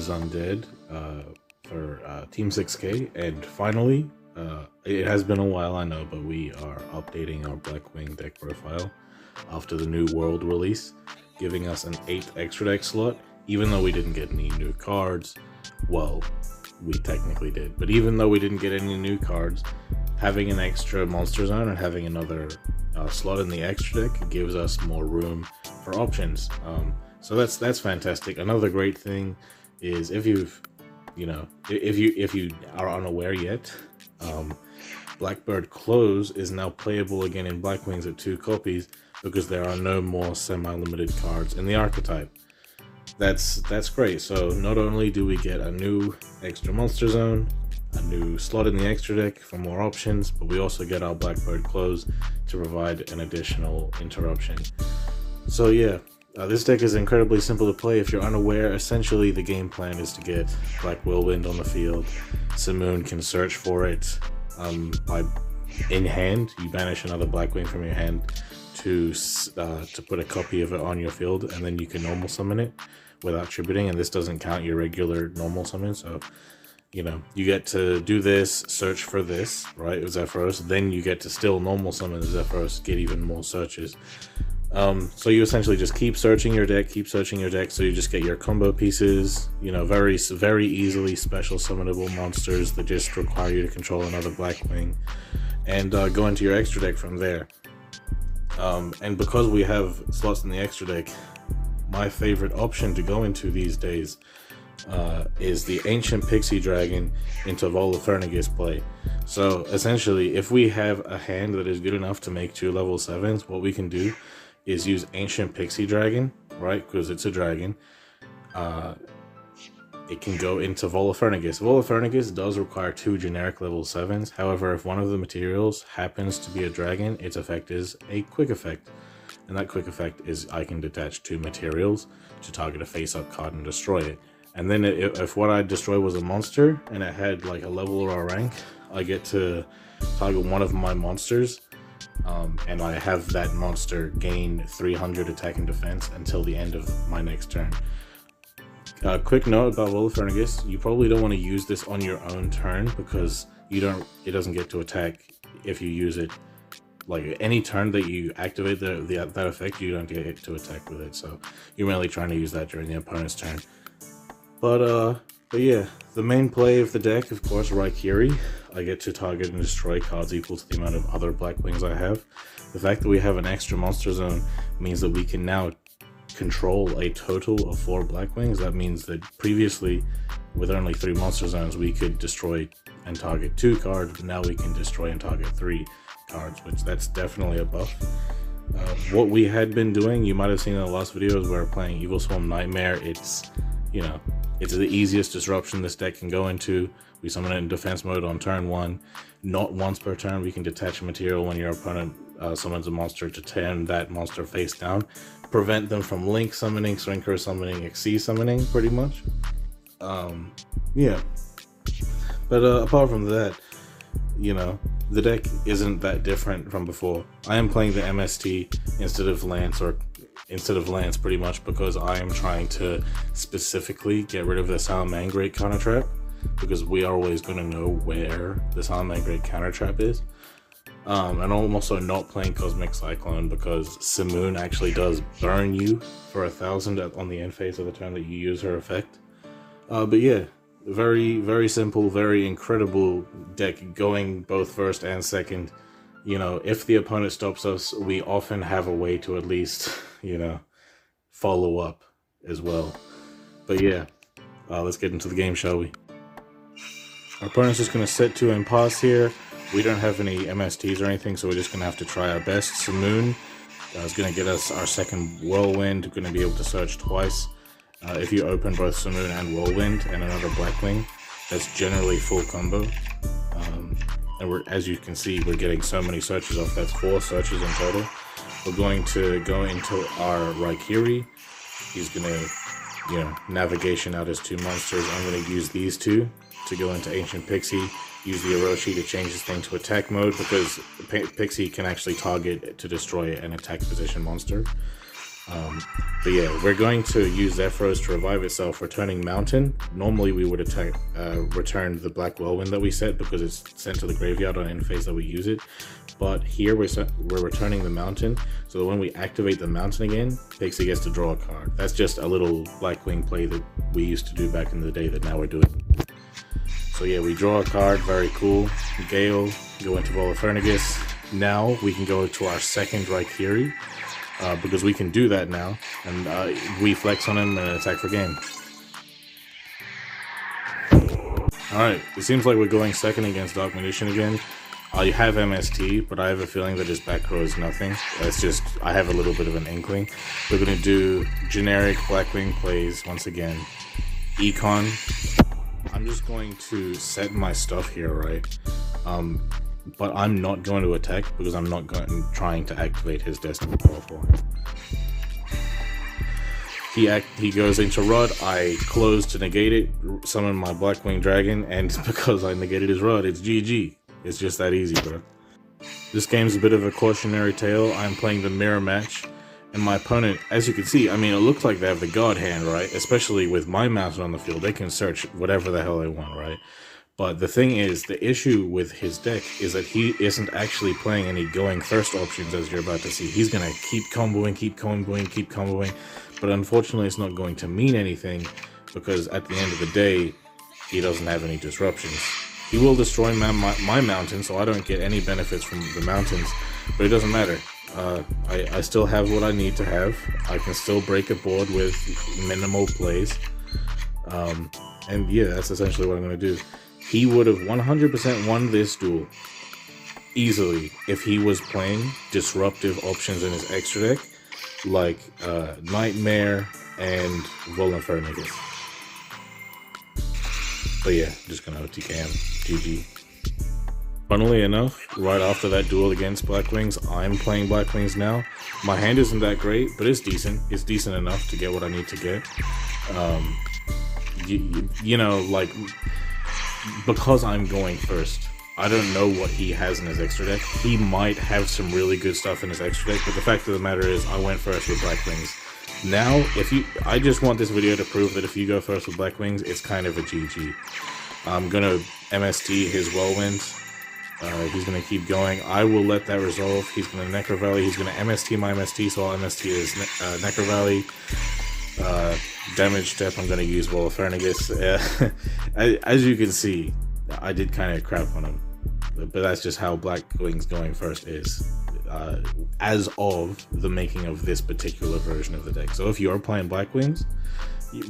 versus Undead for Team 6K, and finally, it has been a while, I know, but we are updating our Blackwing deck profile after the new world release, giving us an 8th extra deck slot, even though we didn't get any new cards. Well, we technically did, but even though we didn't get any new cards, having an extra monster zone and having another slot in the extra deck gives us more room for options. So that's fantastic. Another great thing is if you are unaware yet, Blackbird Close is now playable again in Blackwings at 2 copies because there are no more semi-limited cards in the archetype. That's great. So not only do we get a new extra monster zone, a new slot in the extra deck for more options, but we also get our Blackbird Close to provide an additional interruption. So yeah, this deck is incredibly simple to play. If you're unaware, essentially the game plan is to get Black Whirlwind on the field. Simoon can search for it by in hand. You banish another Blackwing from your hand to put a copy of it on your field, and then you can normal summon it without tributing, and this doesn't count your regular normal summon. So you get to do this, search for this, right, Zephyros, then you get to still normal summon the Zephyros, get even more searches. So you essentially just keep searching your deck, so you just get your combo pieces, very, very easily special summonable monsters that just require you to control another Blackwing, and go into your extra deck from there. And because we have slots in the extra deck, my favorite option to go into these days is the Ancient Pixie Dragon into Malefics play. So essentially, if we have a hand that is good enough to make 2 level 7s, what we can do is use Ancient Pixie Dragon, right, because it's a dragon. It can go into Malefics. Malefics does require 2 generic level 7s. However, if one of the materials happens to be a dragon, its effect is a quick effect. And that quick effect is I can detach 2 materials to target a face-up card and destroy it. And then if what I destroy was a monster and it had like a level or a rank, I get to target one of my monsters, and I have that monster gain 300 attack and defense until the end of my next turn. Quick note about Malefics: you probably don't want to use this on your own turn because it doesn't get to attack if you use it. Like any turn that you activate that effect, you don't get to attack with it. So you're mainly trying to use that during the opponent's turn. But yeah, the main play of the deck, of course, Raikiri. I get to target and destroy cards equal to the amount of other Blackwings I have. The fact that we have an extra monster zone means that we can now control a total of 4 Blackwings. That means that previously, with only 3 monster zones, we could destroy and target 2 cards, but now we can destroy and target 3 cards, which that's definitely a buff. What we had been doing, you might have seen in the last videos, we're playing Evil Swarm Nightmare. It's the easiest disruption this deck can go into. We summon it in defense mode on turn 1. Not once per turn, we can detach a material when your opponent summons a monster to turn that monster face down. Prevent them from Link summoning, Swinker summoning, Xyz summoning, pretty much. Yeah. But apart from that, the deck isn't that different from before. I am playing the MST instead of Lance pretty much because I am trying to specifically get rid of the Salamangreat counter trap, because we are always going to know where the Salamangreat counter trap is. And I'm also not playing Cosmic Cyclone because Simoon actually does burn you for 1,000 on the end phase of the turn that you use her effect. But yeah, very, very simple, very incredible deck going both first and second. If the opponent stops us, we often have a way to at least, follow up as well. But yeah, let's get into the game, shall we? Our opponent's just going to set to impasse here. We don't have any MSTs or anything, so we're just going to have to try our best. Simoon is going to get us our second Whirlwind. We're going to be able to search twice. If you open both Simoon and Whirlwind and another Blackwing, that's generally full combo. And as you can see, we're getting so many searches off. That's 4 searches in total. We're going to go into our Raikiri. He's going to, navigation out his 2 monsters. I'm going to use these 2 to go into Ancient Pixie. Use the Orochi to change this thing to attack mode because Pixie can actually target to destroy an attack position monster. But yeah, we're going to use Zephyros to revive itself, returning Mountain. Normally we would attack, return the Black Whirlwind that we set because it's sent to the graveyard on end phase that we use it. But here we're returning the Mountain, so that when we activate the Mountain again, Pixie gets to draw a card. That's just a little Blackwing play that we used to do back in the day that now we're doing. So yeah, we draw a card, very cool. Gale, go into Volifernagus. Now we can go to our second Raikiri. Because we can do that now, and we flex on him and attack for game. Alright, it seems like we're going second against Dark Magician again. I have MST, but I have a feeling that his back row is nothing. It's just, I have a little bit of an inkling. We're going to do generic Blackwing plays once again. Econ. I'm just going to set my stuff here, right? But I'm not going to attack because I'm not trying to activate his Destiny Power for him. He goes into Rod, I close to negate it, summon my Blackwing Dragon, and because I negated his Rod, it's GG. It's just that easy, bro. This game's a bit of a cautionary tale. I'm playing the mirror match, and my opponent, as you can see, I mean, it looks like they have the God hand, right? Especially with my Mountain on the field, they can search whatever the hell they want, right? But the thing is, the issue with his deck is that he isn't actually playing any going first options, as you're about to see. He's going to keep comboing, but unfortunately it's not going to mean anything, because at the end of the day, he doesn't have any disruptions. He will destroy my Mountain, so I don't get any benefits from the Mountains, but it doesn't matter. I still have what I need to have. I can still break a board with minimal plays. And yeah, that's essentially what I'm going to do. He would have 100% won this duel easily if he was playing disruptive options in his extra deck, like Nightmare and Volifernagus. But yeah, I'm just gonna OTK him. GG. Funnily enough, right after that duel against Blackwings, I'm playing Blackwings now. My hand isn't that great, but it's decent. It's decent enough to get what I need to get. You know, like, because I'm going first, I don't know what he has in his extra deck. He might have some really good stuff in his extra deck, but the fact of the matter is, I went first with Blackwings. Now, I just want this video to prove that if you go first with Blackwings, it's kind of a GG. I'm gonna MST his Whirlwind. He's gonna keep going. I will let that resolve. He's gonna Necro Valley. He's gonna MST my MST, so I'll MST his Necro Valley. Damage step, I'm going to use Volifernagus. As you can see, I did kind of crap on him, but that's just how Blackwings going first is, as of the making of this particular version of the deck. So if you're playing Blackwings,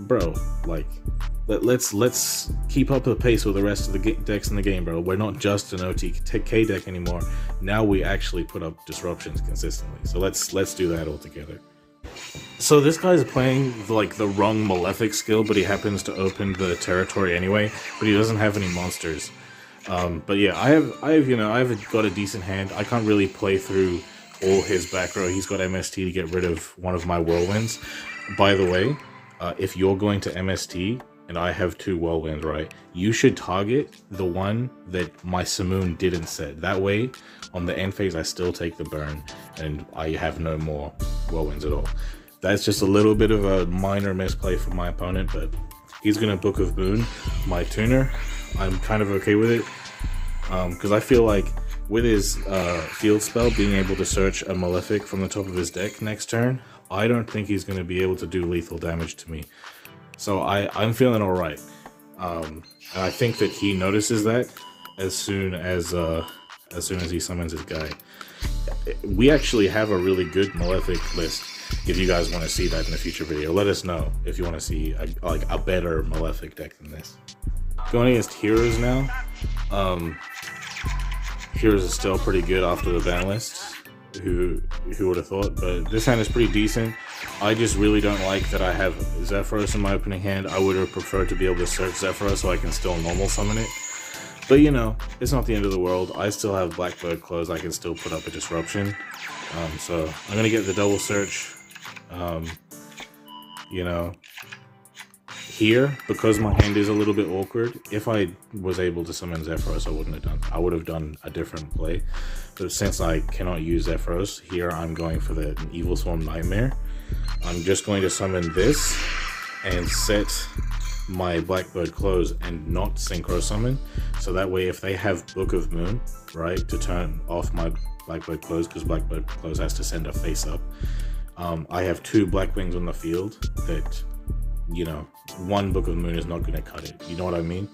bro, like, let's keep up the pace with the rest of the decks in the game, bro. We're not just an OTK deck anymore. Now we actually put up disruptions consistently. So let's do that all together. So this guy's playing like the wrong Malefic skill, but he happens to open the territory anyway, but he doesn't have any monsters. But yeah, I've got a decent hand. I can't really play through all his back row. He's got MST to get rid of one of my Whirlwinds. By the way, if you're going to MST and I have two Whirlwinds, right, you should target the one that my Simoon didn't set. That way, on the end phase, I still take the burn, and I have no more Whirlwinds at all. That's just a little bit of a minor misplay from my opponent, but he's going to Book of Boon, my tuner. I'm kind of okay with it, because I feel like with his field spell, being able to search a Malefic from the top of his deck next turn, I don't think he's going to be able to do lethal damage to me. So I'm feeling alright. And I think that he notices that as soon as he summons his guy. We actually have a really good Malefic list. If you guys want to see that in a future video, let us know if you want to see a better Malefic deck than this. Going against Heroes now. Heroes is still pretty good after the ban list. Who would have thought? But this hand is pretty decent. I just really don't like that I have Zephyros in my opening hand. I would have preferred to be able to search Zephyros so I can still normal summon it. But you know, it's not the end of the world. I still have Blackbird closed. I can still put up a disruption. So I'm gonna get the double search. You know, here, because my hand is a little bit awkward, if I was able to summon Zephyros, I would have done a different play. But since I cannot use Zephyros, here I'm going for the Evil Swarm Nightmare. I'm just going to summon this and set my Blackbird Close and not Synchro Summon, so that way if they have Book of Moon, right, to turn off my Blackbird Close, because Blackbird Close has to send a face up, I have 2 Blackwings on the field that, you know, 1 Book of Moon is not going to cut it, you know what I mean?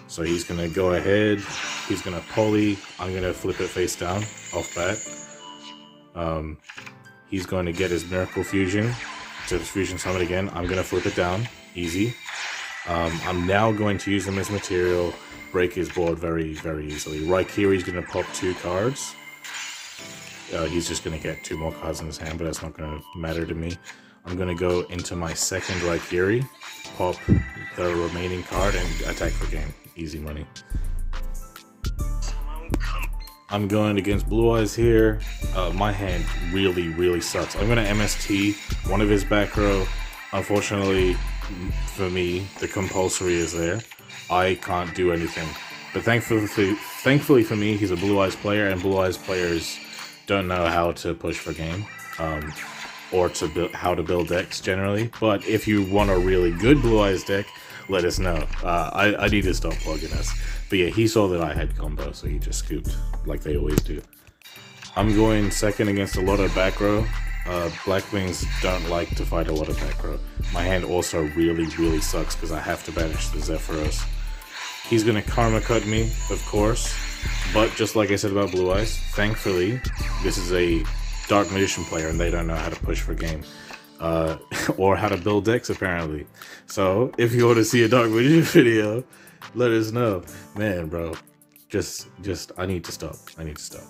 So he's going to go ahead, he's going to poly, I'm going to flip it face down off bat. He's going to get his Miracle Fusion to Fusion Summon again. I'm going to flip it down, easy. I'm now going to use them as material, break his board very, very easily. Raikiri's going to pop 2 cards. He's just going to get 2 more cards in his hand, but that's not going to matter to me. I'm going to go into my second Raikiri, pop the remaining card, and attack for game. Easy money. I'm going against Blue Eyes here. My hand really, really sucks. I'm going to MST one of his back row. Unfortunately, for me, the compulsory is there. I can't do anything. But thankfully for me, he's a Blue Eyes player, and Blue Eyes players don't know how to push for game. Or to build, how to build decks generally. But if you want a really good Blue Eyes deck, let us know. I need to stop plugging us. But yeah, he saw that I had combo, so he just scooped, like they always do. I'm going second against a lot of back row. Blackwings don't like to fight a lot of back row. My hand also really, really sucks because I have to banish the Zephyros. He's going to Karma Cut me, of course. But just like I said about Blue Eyes, thankfully, this is a Dark Magician player and they don't know how to push for game. Or how to build decks, apparently. So, if you want to see a Dark Magician video, let us know. Man, bro, just, I need to stop. I need to stop.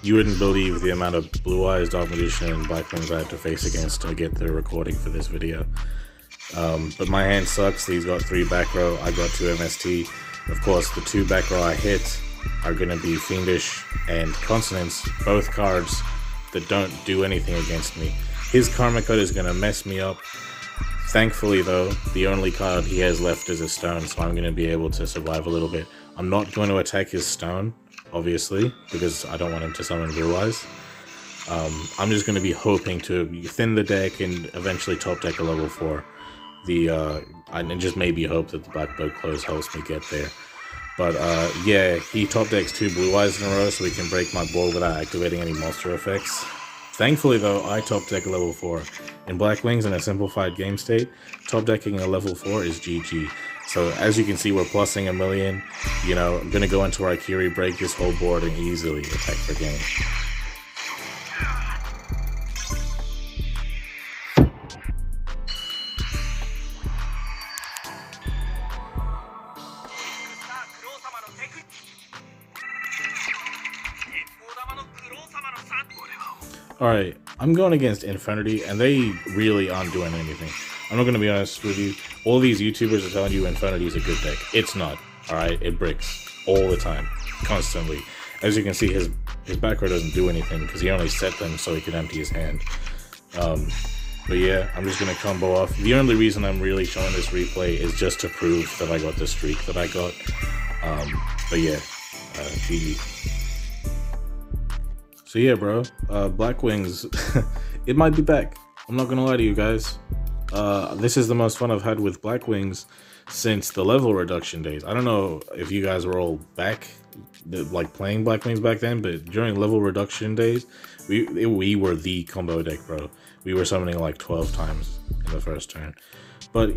You wouldn't believe the amount of Blue Eyes, Dark Magician, and Blackwings I have to face against to get the recording for this video. But my hand sucks. He's got 3 back row. I got 2 MST. Of course, the 2 back row I hit are going to be Fiendish and Consonance, both cards that don't do anything against me. His Karma Cut is going to mess me up. Thankfully, though, the only card he has left is a Stone, so I'm going to be able to survive a little bit. I'm not going to attack his Stone, obviously, because I don't want him to summon Blue Eyes. I'm just going to be hoping to thin the deck and eventually top deck a level 4. And just maybe hope that the Blackbird Close helps me get there. But yeah, he top decks 2 Blue Eyes in a row so he can break my board without activating any monster effects. Thankfully though, I top deck a level 4. In Blackwings in a simplified game state, top decking a level 4 is GG. So as you can see, we're plussing a million. You know, I'm gonna go into Raikiri, break this whole board, and easily attack for game. Alright, I'm going against Infernity, and they really aren't doing anything. I'm not going to be honest with you. All these YouTubers are telling you Infernity is a good deck. It's not. Alright, it bricks. All the time. Constantly. As you can see, his back row doesn't do anything, because he only set them so he could empty his hand. But yeah, I'm just going to combo off. The only reason I'm really showing this replay is just to prove that I got the streak that I got. But yeah, GG. So yeah, bro, Blackwings, it might be back. I'm not gonna lie to you guys. This is the most fun I've had with Blackwings since the level reduction days. I don't know if you guys were all back, like playing Blackwings back then, but during level reduction days, we were the combo deck, bro. We were summoning like 12 times in the first turn. But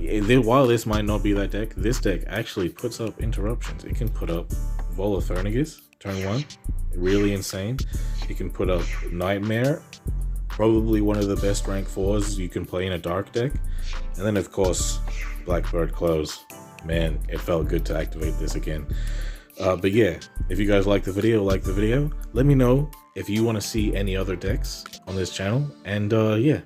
while this might not be that deck, this deck actually puts up interruptions. It can put up Volothernigus, turn 1. Really insane. You can put up Nightmare, probably one of the best rank 4s you can play in a dark deck. And then of course, Blackbird Close. Man, it felt good to activate this again. But yeah, if you guys like the video, let me know if you want to see any other decks on this channel. And yeah,